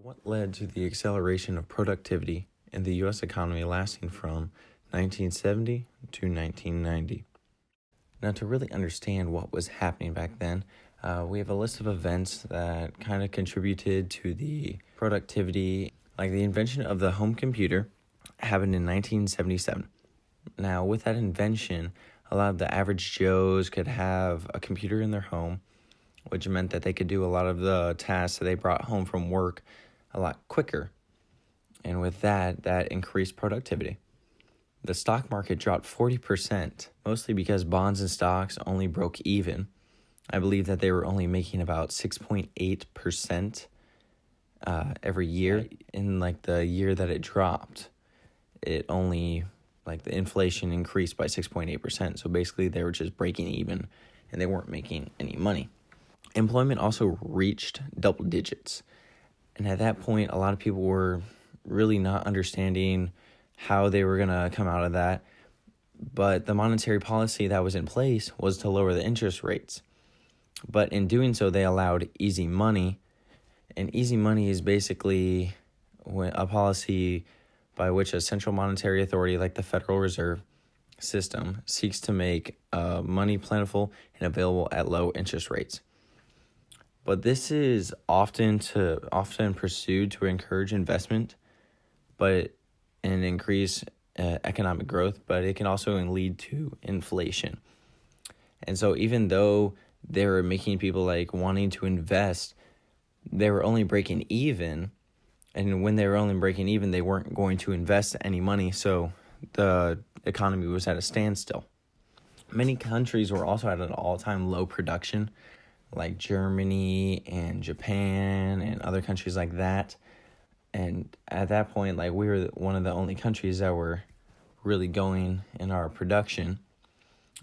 What led to the acceleration of productivity in the U.S. economy lasting from 1970 to 1990? Now, to really understand what was happening back then, we have a list of events that kind of contributed to the productivity, like the invention of the home computer happened in 1977. Now, with that invention, a lot of the average Joes could have a computer in their home, which meant that they could do a lot of the tasks that they brought home from work a lot quicker. And with that increased productivity. The stock market dropped 40%, mostly because bonds and stocks only broke even. I believe that they were only making about 6.8% every year. In the year that it dropped, it only, the inflation increased by 6.8%. So basically they were just breaking even and they weren't making any money. Employment also reached double digits. And at that point, a lot of people were really not understanding how they were going to come out of that. But the monetary policy that was in place was to lower the interest rates. But in doing so, they allowed easy money. And easy money is basically a policy by which a central monetary authority like the Federal Reserve System seeks to make money plentiful and available at low interest rates. But this is often pursued to encourage investment, and increase economic growth, but it can also lead to inflation. And so even though they were making people wanting to invest, they were only breaking even. And when they were only breaking even, they weren't going to invest any money. So the economy was at a standstill. Many countries were also at an all-time low production, like Germany and Japan and other countries like that. And at that point, we were one of the only countries that were really going in our production.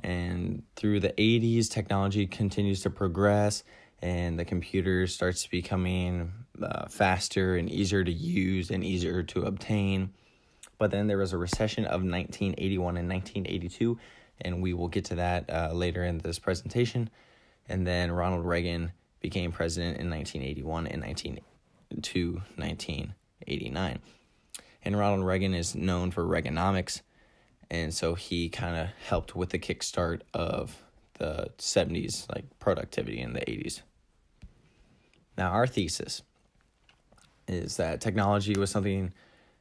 And through the 80s, technology continues to progress and the computer starts becoming faster and easier to use and easier to obtain. But then there was a recession of 1981 and 1982, and we will get to that later in this presentation. And then Ronald Reagan became president in 1981 and 1989. And Ronald Reagan is known for Reaganomics, and so he kind of helped with the kickstart of the 70s, productivity in the 80s. Now, our thesis is that technology was something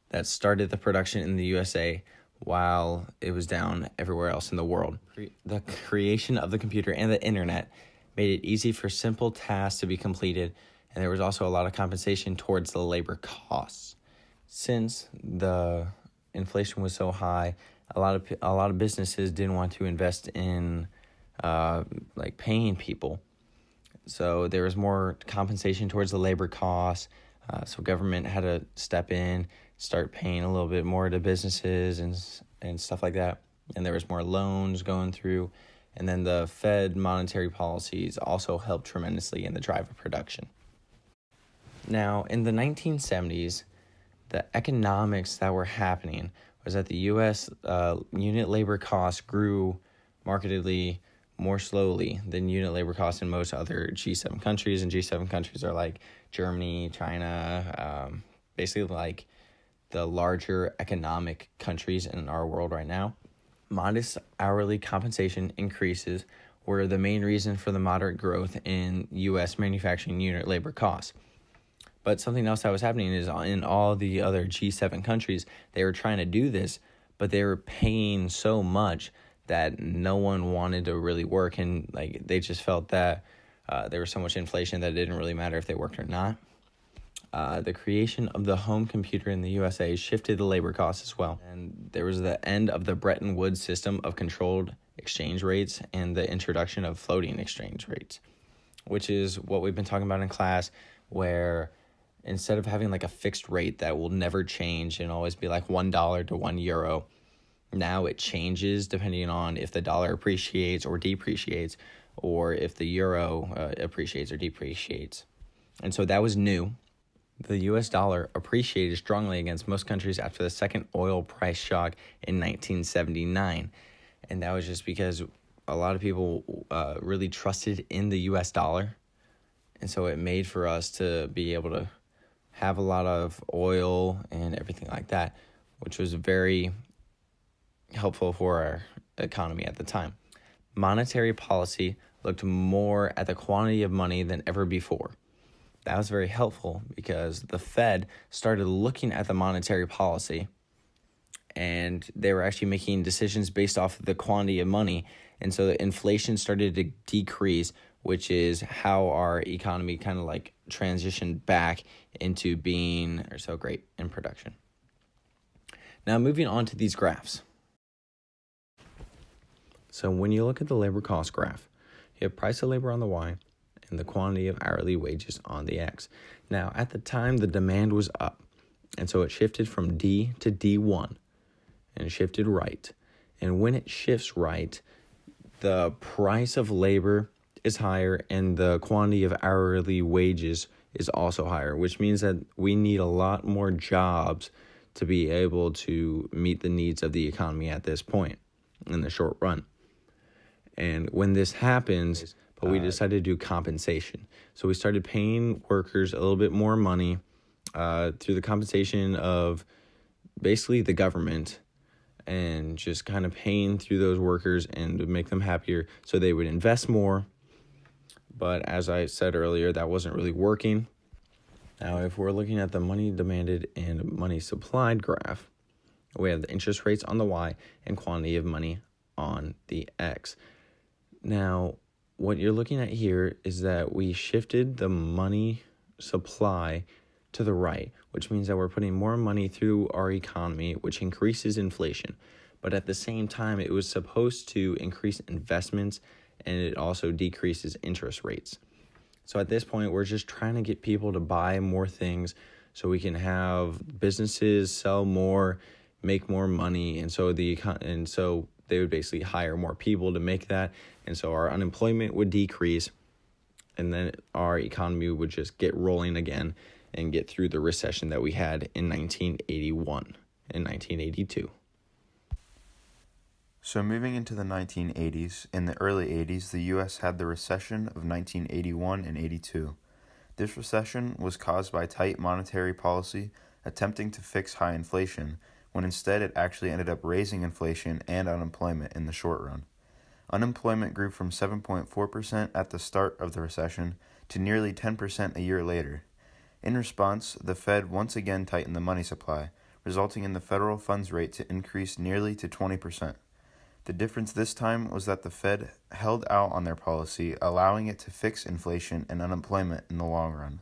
that started the production in the USA while it was down everywhere else in the world. The creation of the computer and the internet made it easy for simple tasks to be completed, and there was also a lot of compensation towards the labor costs. Since the inflation was so high, a lot of businesses didn't want to invest in paying people. So there was more compensation towards the labor costs. So government had to step in, start paying a little bit more to businesses and stuff like that. And there was more loans going through. And then the Fed monetary policies also helped tremendously in the drive of production. Now, in the 1970s, the economics that were happening was that the U.S. Unit labor costs grew markedly more slowly than unit labor costs in most other G7 countries. And G7 countries are like Germany, China, basically the larger economic countries in our world right now. Modest hourly compensation increases were the main reason for the moderate growth in U.S. manufacturing unit labor costs. But something else that was happening is in all the other G7 countries, they were trying to do this, but they were paying so much that no one wanted to really work. And they just felt that there was so much inflation that it didn't really matter if they worked or not. The creation of the home computer in the USA shifted the labor costs as well. And there was the end of the Bretton Woods system of controlled exchange rates and the introduction of floating exchange rates, which is what we've been talking about in class, where instead of having a fixed rate that will never change and always be $1 to €1, now it changes depending on if the dollar appreciates or depreciates, or if the euro appreciates or depreciates. And so that was new. The U.S. dollar appreciated strongly against most countries after the second oil price shock in 1979. And that was just because a lot of people really trusted in the U.S. dollar. And so it made for us to be able to have a lot of oil and everything like that, which was very helpful for our economy at the time. Monetary policy looked more at the quantity of money than ever before. That was very helpful because the Fed started looking at the monetary policy and they were actually making decisions based off of the quantity of money. And so the inflation started to decrease, which is how our economy kind of like transitioned back into being so great in production. Now moving on to these graphs. So when you look at the labor cost graph, you have price of labor on the Y and the quantity of hourly wages on the X. Now at the time, the demand was up, and so it shifted from D to D1 and it shifted right. And when it shifts right, the price of labor is higher and the quantity of hourly wages is also higher, which means that we need a lot more jobs to be able to meet the needs of the economy at this point in the short run. And when this happens, but we decided to do compensation. So we started paying workers a little bit more money through the compensation of basically the government, and just kind of paying through those workers and to make them happier so they would invest more. But as I said earlier, that wasn't really working. Now, if we're looking at the money demanded and money supplied graph, we have the interest rates on the Y and quantity of money on the X. Now, what you're looking at here is that we shifted the money supply to the right, which means that we're putting more money through our economy, which increases inflation. But at the same time, it was supposed to increase investments, and it also decreases interest rates. So at this point, we're just trying to get people to buy more things so we can have businesses sell more, make more money, and so they would basically hire more people to make that, and so our unemployment would decrease, and then our economy would just get rolling again and get through the recession that we had in 1981 and 1982. So moving into the 1980s, in the early 80s, the U.S. had the recession of 1981 and 82. This recession was caused by tight monetary policy attempting to fix high inflation, when instead it actually ended up raising inflation and unemployment in the short run. Unemployment grew from 7.4% at the start of the recession to nearly 10% a year later. In response, the Fed once again tightened the money supply, resulting in the federal funds rate to increase nearly to 20%. The difference this time was that the Fed held out on their policy, allowing it to fix inflation and unemployment in the long run.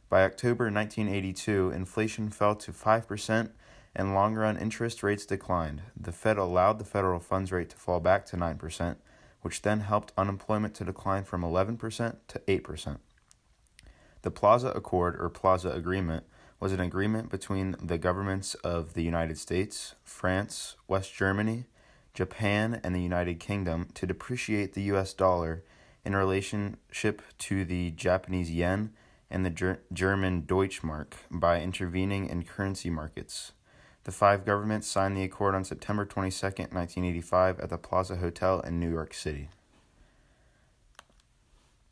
By October 1982, inflation fell to 5% and long-run interest rates declined. The Fed allowed the federal funds rate to fall back to 9%, which then helped unemployment to decline from 11% to 8%. The Plaza Accord, or Plaza Agreement, was an agreement between the governments of the United States, France, West Germany, Japan, and the United Kingdom to depreciate the U.S. dollar in relationship to the Japanese yen and the German Deutschmark by intervening in currency markets. The five governments signed the accord on September 22, 1985 at the Plaza Hotel in New York City.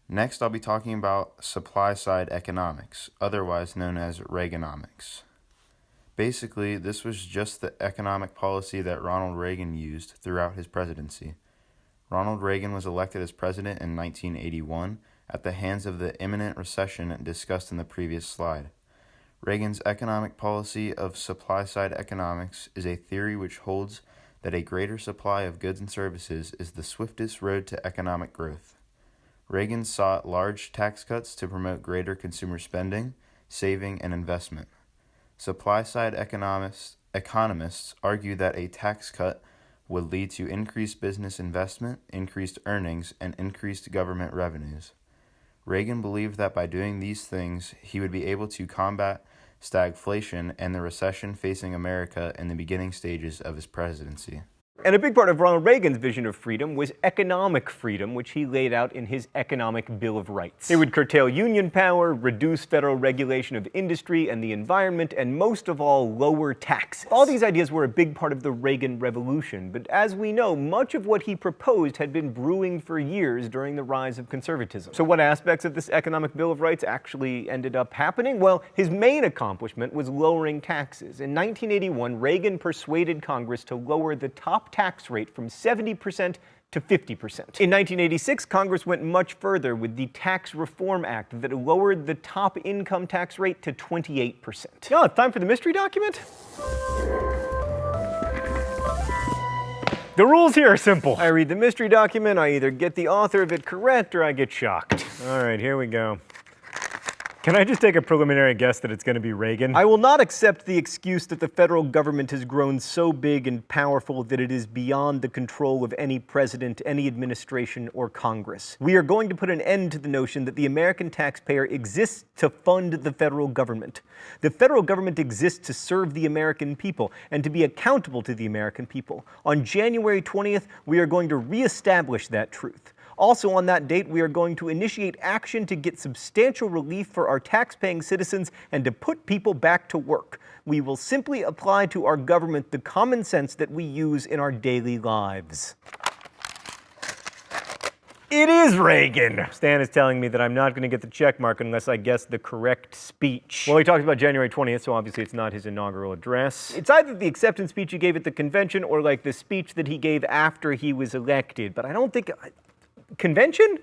Next, I'll be talking about supply-side economics, otherwise known as Reaganomics. Basically, this was just the economic policy that Ronald Reagan used throughout his presidency. Ronald Reagan was elected as president in 1981 at the hands of the imminent recession discussed in the previous slide. Reagan's economic policy of supply-side economics is a theory which holds that a greater supply of goods and services is the swiftest road to economic growth. Reagan sought large tax cuts to promote greater consumer spending, saving, and investment. Supply-side economists argue that a tax cut would lead to increased business investment, increased earnings, and increased government revenues. Reagan believed that by doing these things, he would be able to combat stagflation and the recession facing America in the beginning stages of his presidency. And a big part of Ronald Reagan's vision of freedom was economic freedom, which he laid out in his Economic Bill of Rights. It would curtail union power, reduce federal regulation of industry and the environment, and most of all, lower taxes. All these ideas were a big part of the Reagan Revolution, but as we know, much of what he proposed had been brewing for years during the rise of conservatism. So what aspects of this Economic Bill of Rights actually ended up happening? Well, his main accomplishment was lowering taxes. In 1981, Reagan persuaded Congress to lower the top tax rate from 70% to 50%. In 1986, Congress went much further with the Tax Reform Act that lowered the top income tax rate to 28%. Oh, it's time for the mystery document? The rules here are simple. I read the mystery document, I either get the author of it correct or I get shocked. All right, here we go. Can I just take a preliminary guess that it's going to be Reagan? I will not accept the excuse that the federal government has grown so big and powerful that it is beyond the control of any president, any administration, or Congress. We are going to put an end to the notion that the American taxpayer exists to fund the federal government. The federal government exists to serve the American people and to be accountable to the American people. On January 20th, we are going to reestablish that truth. Also on that date, we are going to initiate action to get substantial relief for our tax-paying citizens and to put people back to work. We will simply apply to our government the common sense that we use in our daily lives. It is Reagan! Stan is telling me that I'm not going to get the check mark unless I guess the correct speech. Well, he talks about January 20th, so obviously it's not his inaugural address. It's either the acceptance speech he gave at the convention or like the speech that he gave after he was elected, but I don't think... Convention?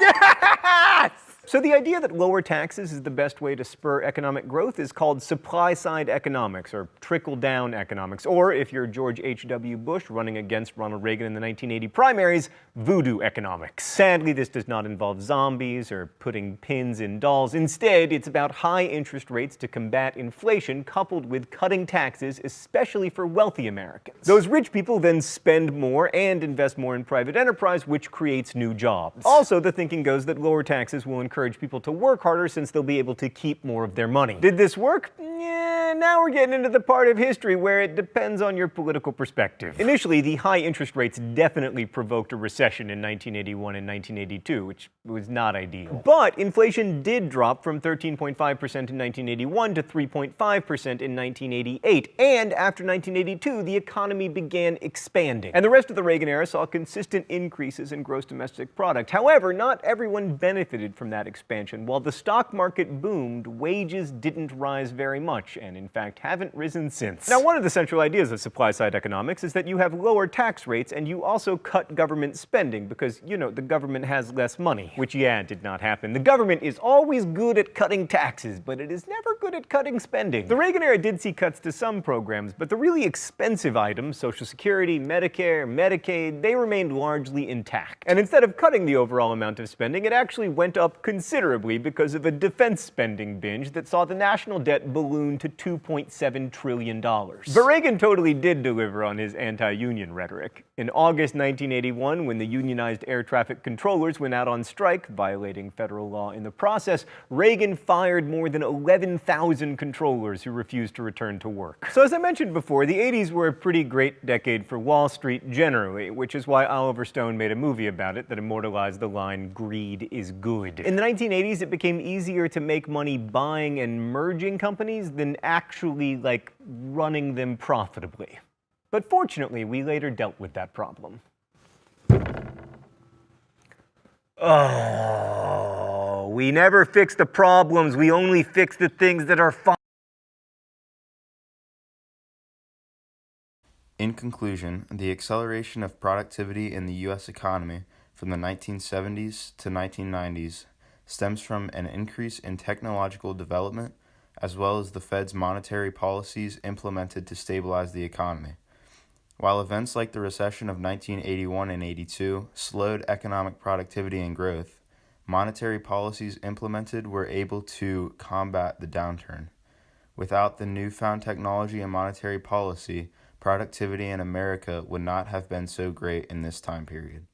Yes! So the idea that lower taxes is the best way to spur economic growth is called supply-side economics, or trickle-down economics, or if you're George H.W. Bush running against Ronald Reagan in the 1980 primaries, voodoo economics. Sadly, this does not involve zombies or putting pins in dolls. Instead, it's about high interest rates to combat inflation coupled with cutting taxes, especially for wealthy Americans. Those rich people then spend more and invest more in private enterprise, which creates new jobs. Also, the thinking goes that lower taxes will encourage people to work harder since they'll be able to keep more of their money. Did this work? Yeah, now we're getting into the part of history where it depends on your political perspective. Initially, the high interest rates definitely provoked a recession in 1981 and 1982, which was not ideal. But inflation did drop from 13.5% in 1981 to 3.5% in 1988, and after 1982, the economy began expanding. And the rest of the Reagan era saw consistent increases in gross domestic product. However, not everyone benefited from that expansion. While the stock market boomed, wages didn't rise very much, and in fact haven't risen since. Now, one of the central ideas of supply-side economics is that you have lower tax rates and you also cut government spending because, you know, the government has less money, which, yeah, did not happen. The government is always good at cutting taxes, but it is never good at cutting spending. The Reagan era did see cuts to some programs, but the really expensive items, Social Security, Medicare, Medicaid, they remained largely intact. And instead of cutting the overall amount of spending, it actually went up considerably because of a defense spending binge that saw the national debt balloon to $2.7 trillion. But Reagan totally did deliver on his anti-union rhetoric. In August 1981, when the unionized air traffic controllers went out on strike, violating federal law in the process, Reagan fired more than 11,000 controllers who refused to return to work. So as I mentioned before, the 80s were a pretty great decade for Wall Street generally, which is why Oliver Stone made a movie about it that immortalized the line, "Greed is good." In the 1980s, it became easier to make money buying and merging companies than actually, like, running them profitably. But fortunately, we later dealt with that problem. Oh, we never fix the problems, we only fix the things that are fine. In conclusion, the acceleration of productivity in the U.S. economy from the 1970s to 1990s stems from an increase in technological development as well as the Fed's monetary policies implemented to stabilize the economy. While events like the recession of 1981 and 82 slowed economic productivity and growth, monetary policies implemented were able to combat the downturn. Without the newfound technology and monetary policy, productivity in America would not have been so great in this time period.